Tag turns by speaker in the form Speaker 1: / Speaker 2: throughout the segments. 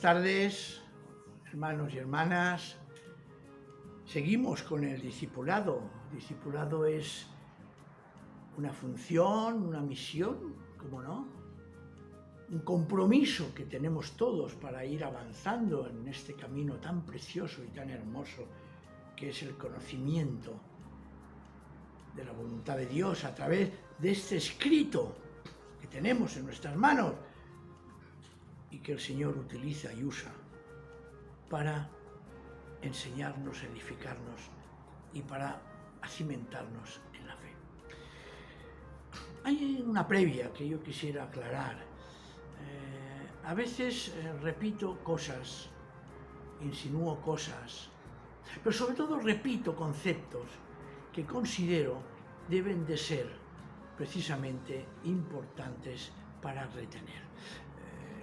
Speaker 1: tardes, hermanos y hermanas. Seguimos con el discipulado. Discipulado es una función, una misión, ¿cómo no? Un compromiso que tenemos todos para ir avanzando en este camino tan precioso y tan hermoso que es el conocimiento de la voluntad de Dios a través de este escrito que tenemos en nuestras manos y que el Señor utiliza y usa para enseñarnos, edificarnos y para cimentarnos en la fe. Hay una previa que yo quisiera aclarar. A veces repito cosas, insinúo cosas, pero sobre todo repito conceptos que considero deben de ser precisamente importantes para retener.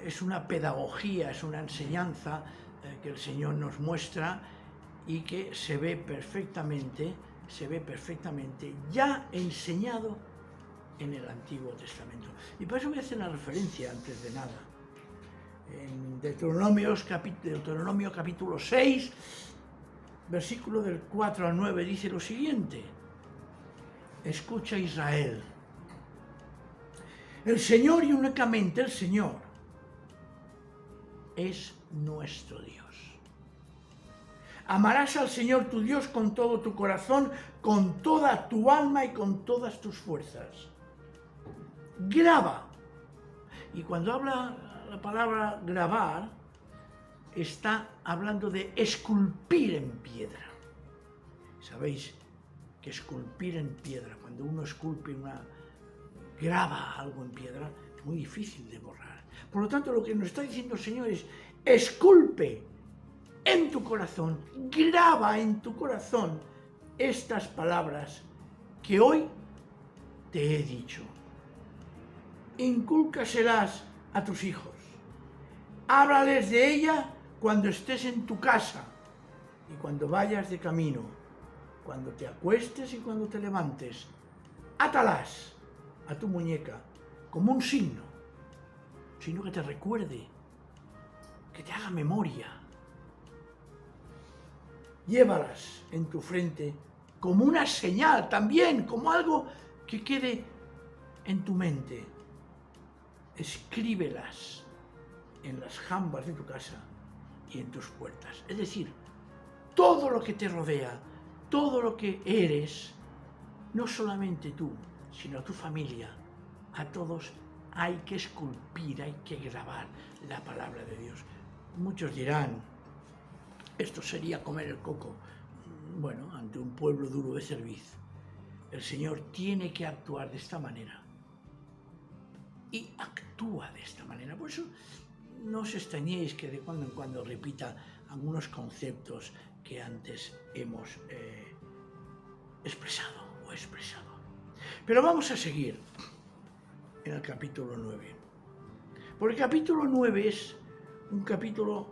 Speaker 1: Es una pedagogía, es una enseñanza que el Señor nos muestra y que se ve perfectamente ya enseñado en el Antiguo Testamento. Y por eso voy a hacer una referencia antes de nada. En Deuteronomio capítulo 6, versículo del 4 al 9 dice lo siguiente: escucha Israel, el Señor y únicamente el Señor es nuestro Dios. Amarás al Señor tu Dios con todo tu corazón, con toda tu alma y con todas tus fuerzas. Graba. Y cuando habla la palabra grabar, está hablando de esculpir en piedra. Sabéis que esculpir en piedra, cuando uno esculpe graba algo en piedra, es muy difícil de borrar. Por lo tanto, lo que nos está diciendo el Señor es: esculpe en tu corazón, graba en tu corazón estas palabras que hoy te he dicho. Incúlcaselas a tus hijos. Háblales de ella cuando estés en tu casa y cuando vayas de camino, cuando te acuestes y cuando te levantes. Átalas a tu muñeca como un signo que te recuerde, que te haga memoria. Llévalas en tu frente como una señal también, como algo que quede en tu mente. Escríbelas en las jambas de tu casa y en tus puertas. Es decir, todo lo que te rodea, todo lo que eres, no solamente tú, sino a tu familia, a todos hay que esculpir, hay que grabar la palabra de Dios. Muchos dirán: esto sería comer el coco. Bueno, ante un pueblo duro de cerviz, el Señor tiene que actuar de esta manera. Y actúa de esta manera. Por eso no os extrañéis que de cuando en cuando repita algunos conceptos que antes hemos expresado. Pero vamos a seguir en el capítulo 9. Porque el capítulo 9 es un capítulo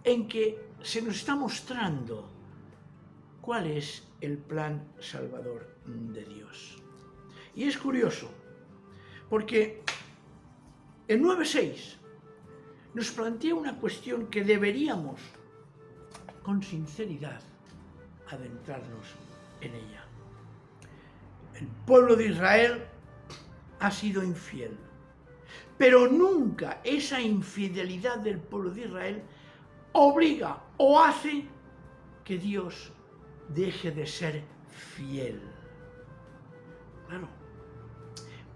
Speaker 1: en que se nos está mostrando cuál es el plan salvador de Dios. Y es curioso, porque el 9:6 nos plantea una cuestión que deberíamos, con sinceridad, adentrarnos en ella. El pueblo de Israel ha sido infiel, pero nunca esa infidelidad del pueblo de Israel obliga o hace que Dios deje de ser fiel. Claro,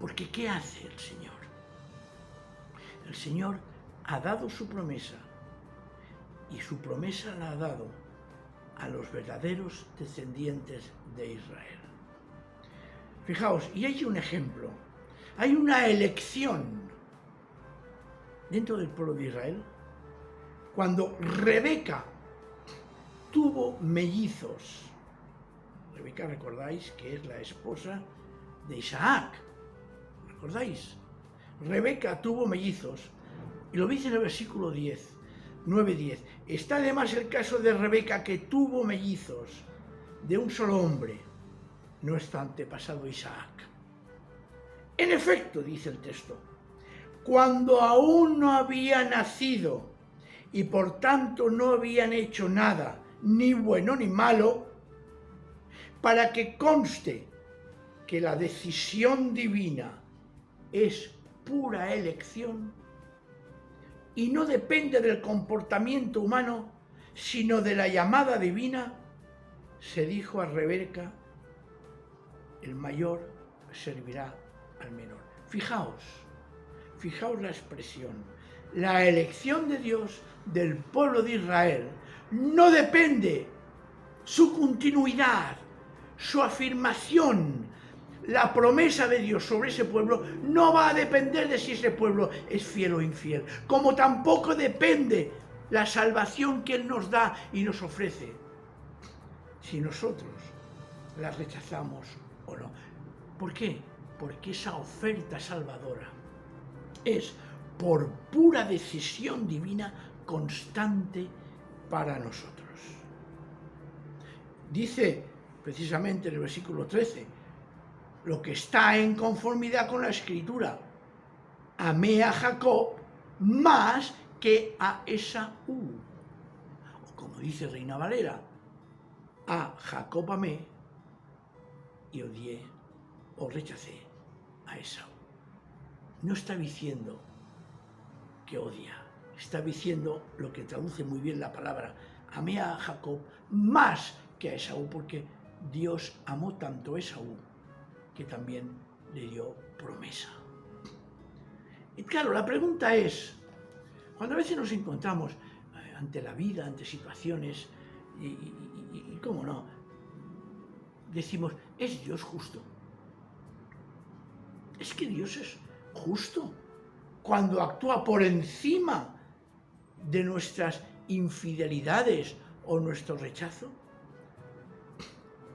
Speaker 1: porque ¿qué hace el Señor? El Señor ha dado su promesa y su promesa la ha dado a los verdaderos descendientes de Israel. Fijaos, y hay un ejemplo, hay una elección dentro del pueblo de Israel. Cuando Rebeca tuvo mellizos, Rebeca, recordáis que es la esposa de Isaac, ¿recordáis? Rebeca tuvo mellizos, y lo dice en el versículo 9:10. Está además el caso de Rebeca, que tuvo mellizos de un solo hombre, nuestro antepasado Isaac. En efecto, dice el texto, cuando aún no había nacido y por tanto no habían hecho nada, ni bueno ni malo, para que conste que la decisión divina es pura elección y no depende del comportamiento humano, sino de la llamada divina, se dijo a Rebeca: el mayor servirá al menor. Fijaos la expresión. La elección de Dios del pueblo de Israel no depende, su continuidad, su afirmación, la promesa de Dios sobre ese pueblo no va a depender de si ese pueblo es fiel o infiel, como tampoco depende la salvación que Él nos da y nos ofrece, si nosotros la rechazamos o no. ¿Por qué? Porque esa oferta salvadora es por pura decisión divina constante para nosotros. Dice precisamente en el versículo 13, lo que está en conformidad con la Escritura: amé a Jacob más que a Esaú. O como dice Reina Valera, a Jacob amé y odié o rechacé a Esaú. No está diciendo que odia, está diciendo lo que traduce muy bien la palabra: amé a Jacob más que a Esaú, porque Dios amó tanto a Esaú que también le dio promesa. Y claro, la pregunta es, cuando a veces nos encontramos ante la vida, ante situaciones, y cómo no, decimos: ¿es Dios justo? ¿Es que Dios es justo cuando actúa por encima de nuestras infidelidades o nuestro rechazo?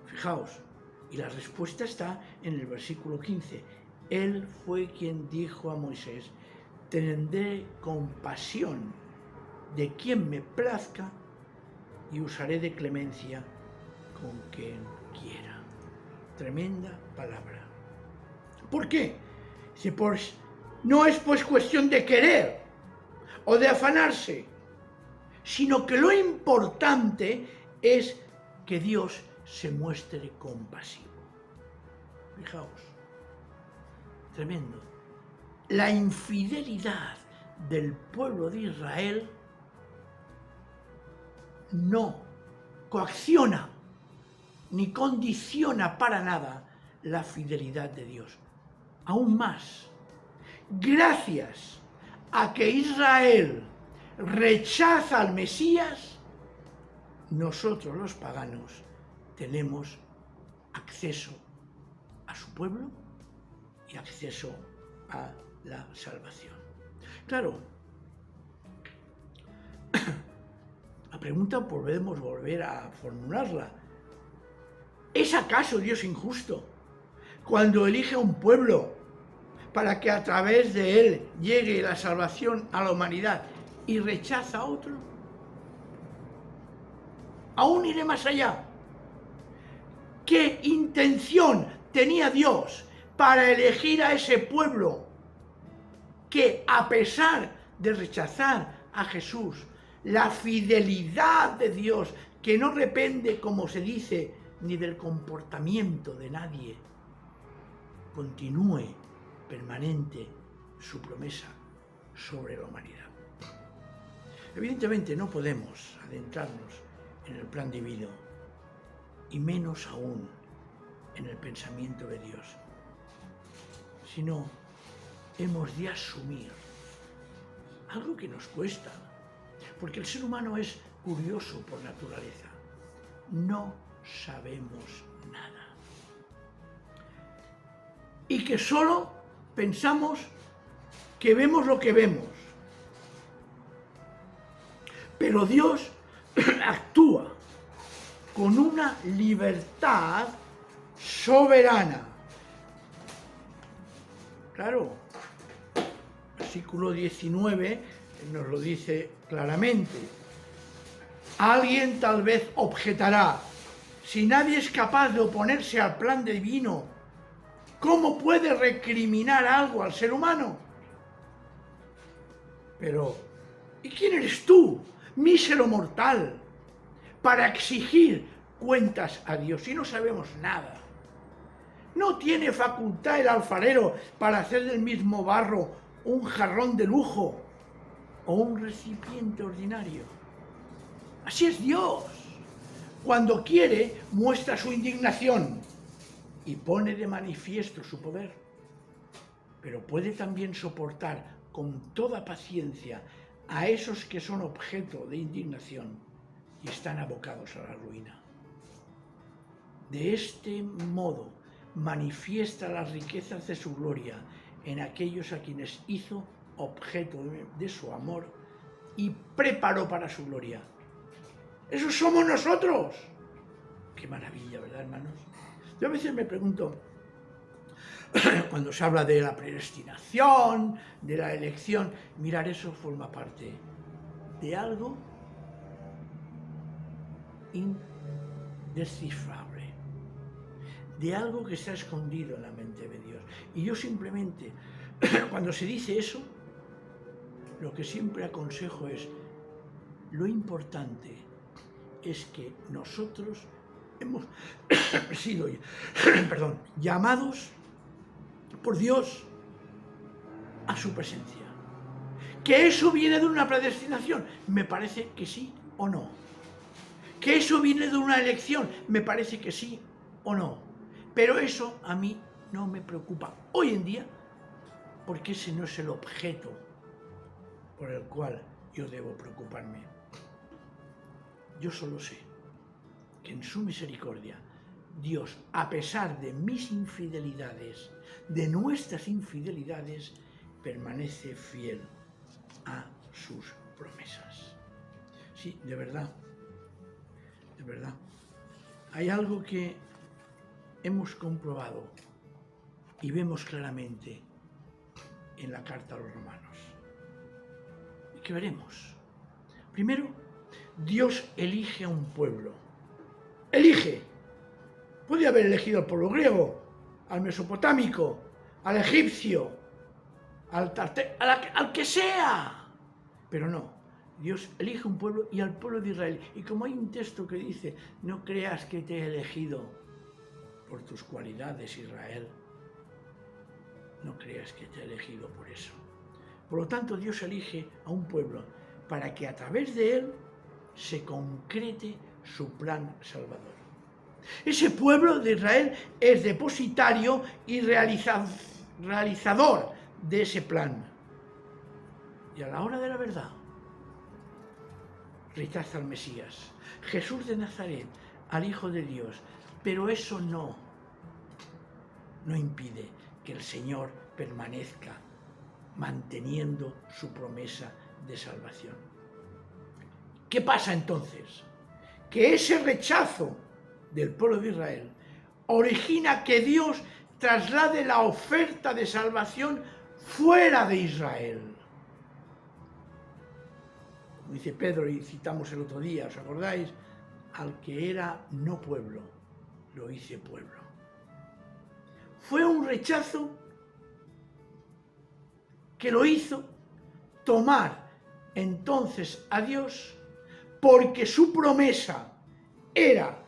Speaker 1: Fijaos, y la respuesta está en el versículo 15. Él fue quien dijo a Moisés: tendré compasión de quien me plazca y usaré de clemencia con quien quiera. Tremenda palabra. ¿Por qué? Dice, pues no es pues cuestión de querer o de afanarse, sino que lo importante es que Dios se muestre compasivo. Fijaos, tremendo. La infidelidad del pueblo de Israel no coacciona ni condiciona para nada la fidelidad de Dios. Aún más, gracias a que Israel rechaza al Mesías, nosotros los paganos tenemos acceso a su pueblo y acceso a la salvación. Claro, la pregunta podemos volver a formularla. ¿Es acaso Dios injusto cuando elige a un pueblo para que a través de él llegue la salvación a la humanidad y rechaza a otro? Aún iré más allá. ¿Qué intención tenía Dios para elegir a ese pueblo que, a pesar de rechazar a Jesús, la fidelidad de Dios, que no depende, como se dice, ni del comportamiento de nadie, continúe permanente su promesa sobre la humanidad? Evidentemente no podemos adentrarnos en el plan divino, y menos aún en el pensamiento de Dios, sino hemos de asumir algo que nos cuesta, porque el ser humano es curioso por naturaleza. No sabemos nada. Y que solo pensamos que vemos lo que vemos. Pero Dios actúa con una libertad soberana. Claro, versículo 19 nos lo dice claramente. Alguien tal vez objetará: si nadie es capaz de oponerse al plan divino, ¿cómo puede recriminar algo al ser humano? Pero ¿Y quién eres tú, mísero mortal, para exigir cuentas a Dios si no sabemos nada? ¿No tiene facultad el alfarero para hacer del mismo barro un jarrón de lujo o un recipiente ordinario? Así es Dios. Cuando quiere, muestra su indignación y pone de manifiesto su poder. Pero puede también soportar con toda paciencia a esos que son objeto de indignación y están abocados a la ruina. De este modo manifiesta las riquezas de su gloria en aquellos a quienes hizo objeto de su amor y preparó para su gloria. ¡Esos somos nosotros! ¡Qué maravilla!, ¿verdad, hermanos? Yo a veces me pregunto, cuando se habla de la predestinación, de la elección, mirar, eso forma parte de algo indescifrable, de algo que está escondido en la mente de Dios. Y yo simplemente, cuando se dice eso, lo que siempre aconsejo es, lo importante es que nosotros hemos sido llamados por Dios a su presencia. ¿Que eso viene de una predestinación? Me parece que sí o no. ¿Que eso viene de una elección? Me parece que sí o no. Pero eso a mí no me preocupa hoy en día, porque ese no es el objeto por el cual yo debo preocuparme. Yo solo sé que en su misericordia, Dios, a pesar de mis infidelidades, de nuestras infidelidades, permanece fiel a sus promesas. Sí, de verdad, de verdad. Hay algo que hemos comprobado y vemos claramente en la carta a los romanos, y que veremos. Primero, Dios elige a un pueblo. Elige. Podía haber elegido al pueblo griego, al mesopotámico, al egipcio, al que sea. Pero no. Dios elige un pueblo, y al pueblo de Israel. Y como hay un texto que dice, no creas que te he elegido por tus cualidades, Israel. No creas que te he elegido por eso. Por lo tanto, Dios elige a un pueblo para que a través de él se concrete su plan salvador. Ese pueblo de Israel es depositario y realizador de ese plan. Y a la hora de la verdad, rechaza al Mesías, Jesús de Nazaret, al Hijo de Dios. Pero eso no impide que el Señor permanezca manteniendo su promesa de salvación. ¿Qué pasa entonces? Que ese rechazo del pueblo de Israel origina que Dios traslade la oferta de salvación fuera de Israel. Como dice Pedro, y citamos el otro día, ¿os acordáis? Al que era no pueblo, lo hice pueblo. Fue un rechazo que lo hizo tomar entonces a Dios, porque su promesa era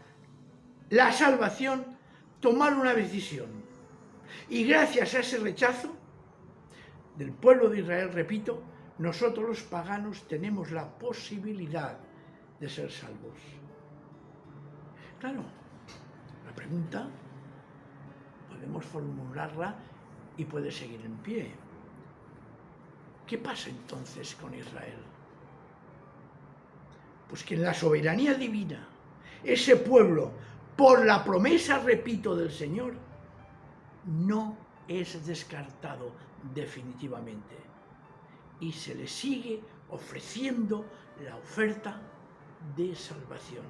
Speaker 1: la salvación, tomar una decisión. Y gracias a ese rechazo del pueblo de Israel, repito, nosotros los paganos tenemos la posibilidad de ser salvos. Claro, la pregunta podemos formularla y puede seguir en pie. ¿Qué pasa entonces con Israel? Pues que en la soberanía divina, ese pueblo, por la promesa, repito, del Señor, no es descartado definitivamente. Y se le sigue ofreciendo la oferta de salvación.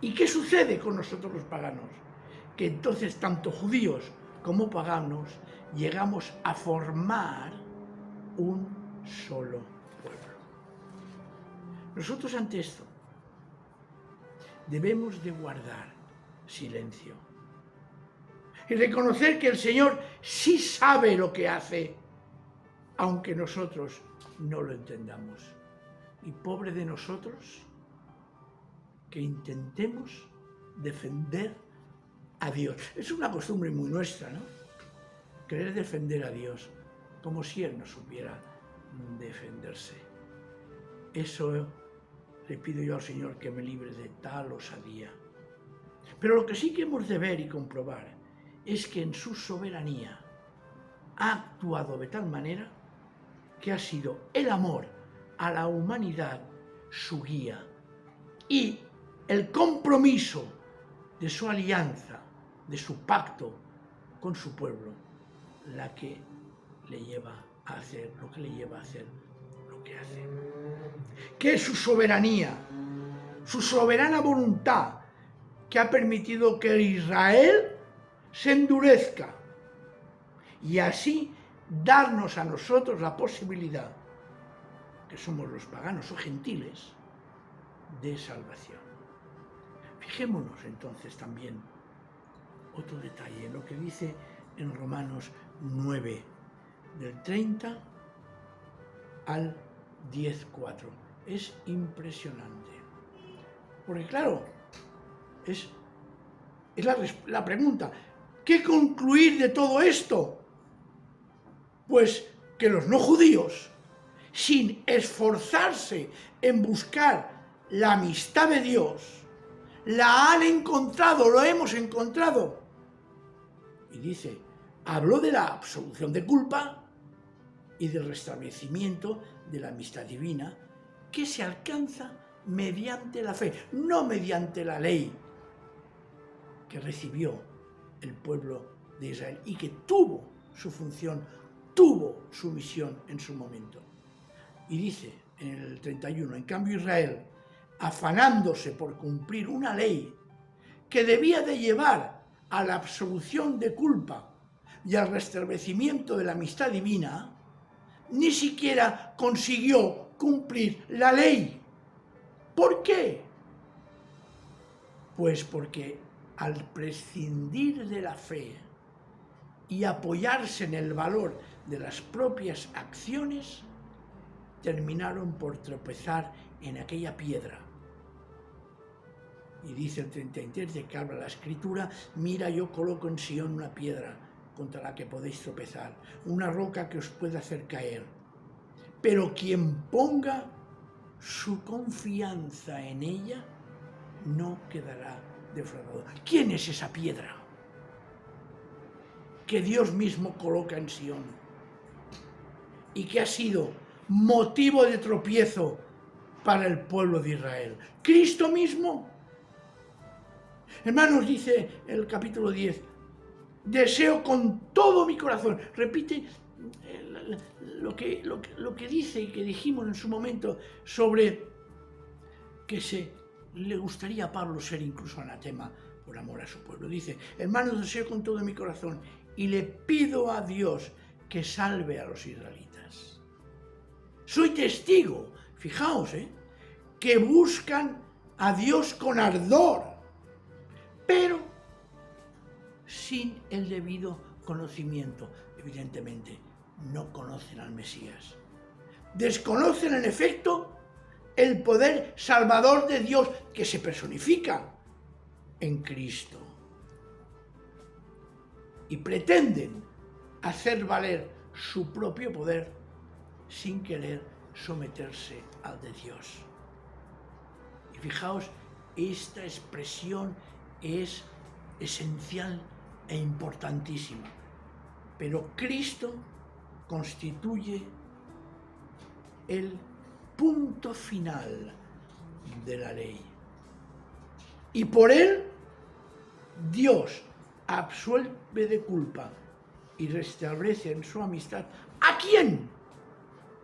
Speaker 1: ¿Y qué sucede con nosotros los paganos? Que entonces tanto judíos como paganos llegamos a formar un solo pueblo. Nosotros ante esto debemos de guardar silencio y reconocer que el Señor sí sabe lo que hace, aunque nosotros no lo entendamos. Y pobre de nosotros que intentemos defender a Dios. Es una costumbre muy nuestra, ¿no? Querer defender a Dios como si Él no supiera defenderse. Eso le pido yo al Señor, que me libre de tal osadía. Pero lo que sí que hemos de ver y comprobar es que en su soberanía ha actuado de tal manera que ha sido el amor a la humanidad su guía y el compromiso de su alianza, de su pacto con su pueblo, la que le lleva a hacer lo que le lleva a hacer lo que hace. Que es su soberanía, su soberana voluntad, que ha permitido que Israel se endurezca y así darnos a nosotros la posibilidad, que somos los paganos o gentiles, de salvación. Fijémonos entonces también otro detalle, lo que dice en Romanos 9, del 30 al 10:4. Es impresionante. Porque claro, es la pregunta, ¿qué concluir de todo esto? Pues que los no judíos, sin esforzarse en buscar la amistad de Dios, la han encontrado, lo hemos encontrado. Y dice, habló de la absolución de culpa y del restablecimiento de la amistad divina, que se alcanza mediante la fe, no mediante la ley que recibió el pueblo de Israel y que tuvo su función, tuvo su misión en su momento. Y dice en el 31, en cambio Israel, afanándose por cumplir una ley que debía de llevar a la absolución de culpa y al restablecimiento de la amistad divina, ni siquiera consiguió cumplir la ley. ¿Por qué? Pues porque al prescindir de la fe y apoyarse en el valor de las propias acciones, terminaron por tropezar en aquella piedra. Y dice el 33 de que habla la Escritura, mira, yo coloco en Sion una piedra contra la que podéis tropezar, una roca que os puede hacer caer. Pero quien ponga su confianza en ella, no quedará defraudado. ¿Quién es esa piedra que Dios mismo coloca en Sion y que ha sido motivo de tropiezo para el pueblo de Israel? Cristo mismo. Hermanos, dice el capítulo 10, deseo con todo mi corazón, repite lo que dice y que dijimos en su momento sobre que le gustaría a Pablo ser incluso anatema por amor a su pueblo. Dice, hermanos, deseo con todo mi corazón y le pido a Dios que salve a los israelitas. Soy testigo, fijaos, que buscan a Dios con ardor, pero sin el debido conocimiento. Evidentemente, no conocen al Mesías. Desconocen, en efecto, el poder salvador de Dios que se personifica en Cristo. Y pretenden hacer valer su propio poder sin querer someterse al de Dios. Y fijaos, esta expresión es esencial e importantísima. Pero Cristo constituye el punto final de la ley. Y por él, Dios absuelve de culpa y restablece en su amistad. ¿A quién?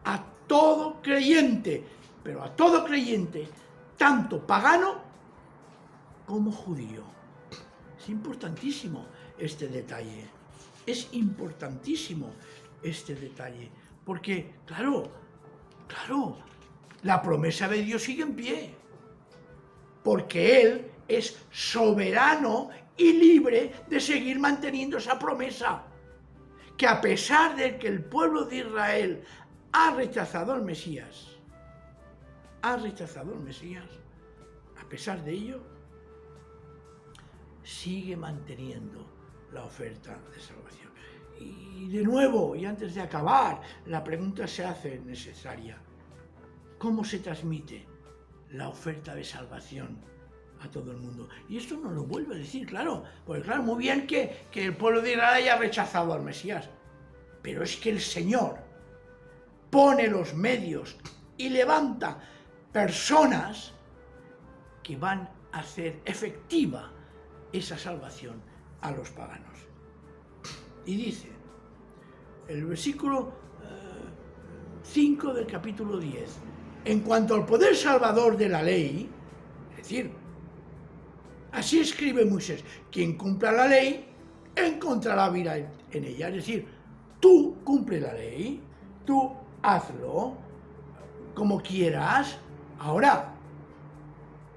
Speaker 1: A todo creyente, pero a todo creyente, tanto pagano como judío. Es importantísimo este detalle. Es importantísimo este detalle. Porque, claro, la promesa de Dios sigue en pie. Porque Él es soberano y libre de seguir manteniendo esa promesa. Que a pesar de que el pueblo de Israel ha rechazado al Mesías, a pesar de ello, sigue manteniendo la oferta de salvación. Y de nuevo, y antes de acabar, la pregunta se hace necesaria. ¿Cómo se transmite la oferta de salvación a todo el mundo? Y esto nos lo vuelve a decir, claro, porque claro, muy bien que el pueblo de Israel haya rechazado al Mesías, pero es que el Señor pone los medios y levanta personas que van a hacer efectiva esa salvación a los paganos. Y dice, el versículo 5 del capítulo 10, en cuanto al poder salvador de la ley, es decir, así escribe Moisés, quien cumpla la ley encontrará vida en ella. Es decir, tú cumple la ley, tú hazlo como quieras. Ahora,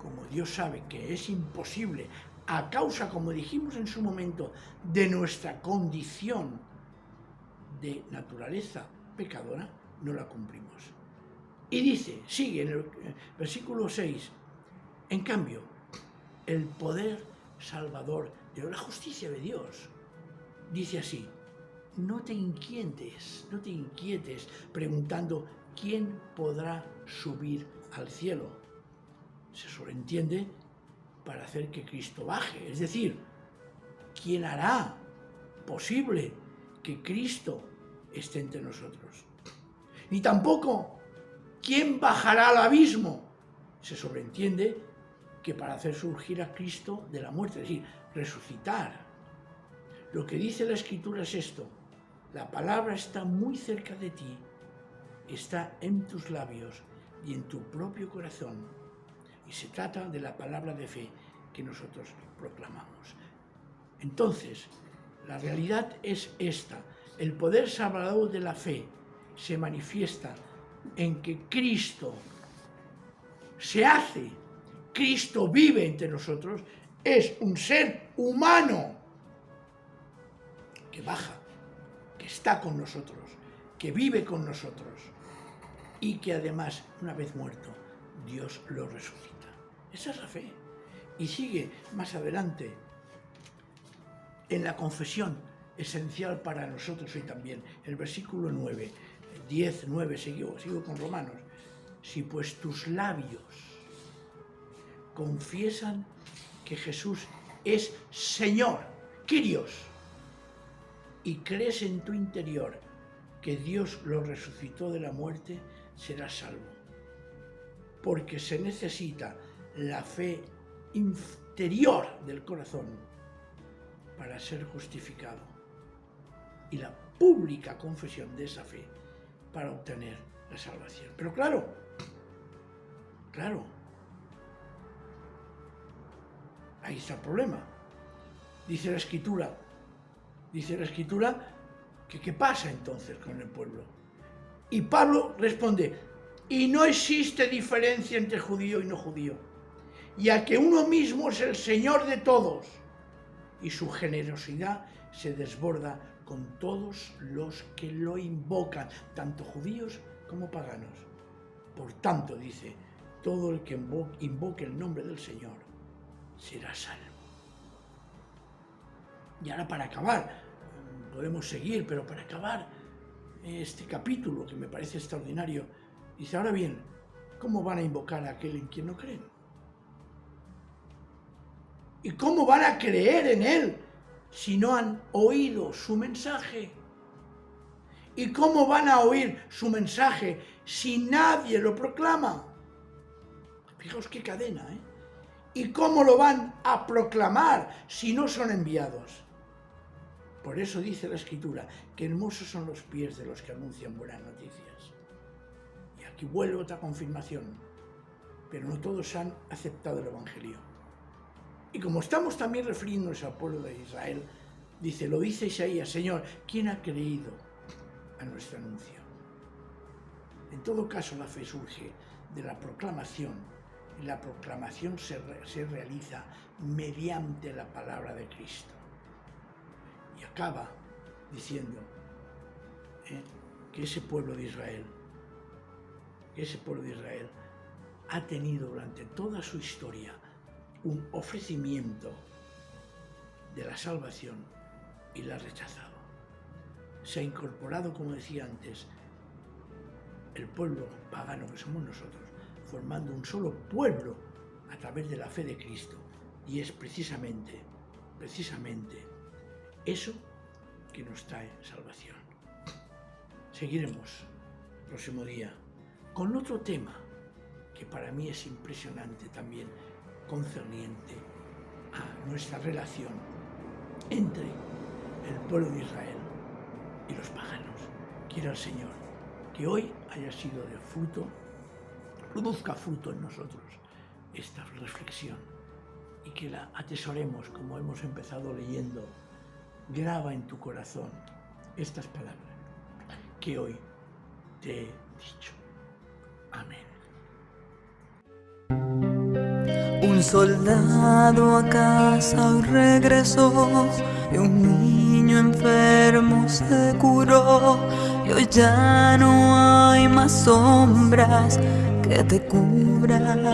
Speaker 1: como Dios sabe que es imposible, a causa, como dijimos en su momento, de nuestra condición de naturaleza pecadora, no la cumplimos. Y dice, sigue en el versículo 6, en cambio, el poder salvador de la justicia de Dios, dice así, no te inquietes preguntando quién podrá subir al cielo. Se sobreentiende para hacer que Cristo baje, es decir, ¿quién hará posible que Cristo esté entre nosotros? Ni tampoco, ¿quién bajará al abismo? Se sobreentiende que para hacer surgir a Cristo de la muerte, es decir, resucitar. Lo que dice la Escritura es esto, la palabra está muy cerca de ti, está en tus labios y en tu propio corazón. Y se trata de la palabra de fe que nosotros proclamamos. Entonces, la realidad es esta. El poder salvador de la fe se manifiesta en que Cristo se hace, Cristo vive entre nosotros, es un ser humano que baja, que está con nosotros, que vive con nosotros y que además, una vez muerto, Dios lo resucita. Esa es la fe. Y sigue más adelante en la confesión esencial para nosotros hoy también, el versículo 9, 10, 9, sigo con Romanos. Si pues tus labios confiesan que Jesús es Señor, Kyrios, y crees en tu interior que Dios lo resucitó de la muerte, serás salvo. Porque se necesita la fe interior del corazón para ser justificado y la pública confesión de esa fe para obtener la salvación. Pero claro, ahí está el problema. Dice la Escritura que ¿qué pasa entonces con el pueblo? Y Pablo responde, y no existe diferencia entre judío y no judío, ya que uno mismo es el Señor de todos, y su generosidad se desborda con todos los que lo invocan, tanto judíos como paganos. Por tanto, dice, todo el que invoque el nombre del Señor será salvo. Y ahora para acabar, podemos seguir, pero para acabar este capítulo que me parece extraordinario, dice, ahora bien, ¿cómo van a invocar a aquel en quien no creen? ¿Y cómo van a creer en Él si no han oído su mensaje? ¿Y cómo van a oír su mensaje si nadie lo proclama? Fijaos qué cadena, ¿eh? ¿Y cómo lo van a proclamar si no son enviados? Por eso dice la Escritura que hermosos son los pies de los que anuncian buenas noticias. Y aquí vuelve otra confirmación, pero no todos han aceptado el Evangelio. Y como estamos también refiriéndonos al pueblo de Israel, lo dice Isaías, Señor, ¿quién ha creído a nuestro anuncio? En todo caso, la fe surge de la proclamación, y la proclamación se realiza mediante la palabra de Cristo. Y acaba diciendo que ese pueblo de Israel que ese pueblo de Israel ha tenido durante toda su historia un ofrecimiento de la salvación y la ha rechazado. Se ha incorporado, como decía antes, el pueblo pagano que somos nosotros, formando un solo pueblo a través de la fe de Cristo. Y es precisamente eso que nos trae salvación. Seguiremos el próximo día con otro tema que para mí es impresionante también, concerniente a nuestra relación entre el pueblo de Israel y los paganos. Quiera el Señor que hoy haya sido de fruto, produzca fruto en nosotros esta reflexión y que la atesoremos como hemos empezado leyendo. Graba en tu corazón estas palabras que hoy te he dicho. Amén.
Speaker 2: Un soldado a casa hoy regresó y un niño enfermo se curó. Y hoy ya no hay más sombras que te cubran.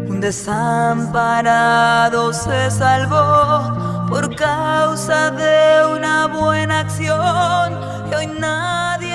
Speaker 2: Un desamparado se salvó por causa de una buena acción y hoy nadie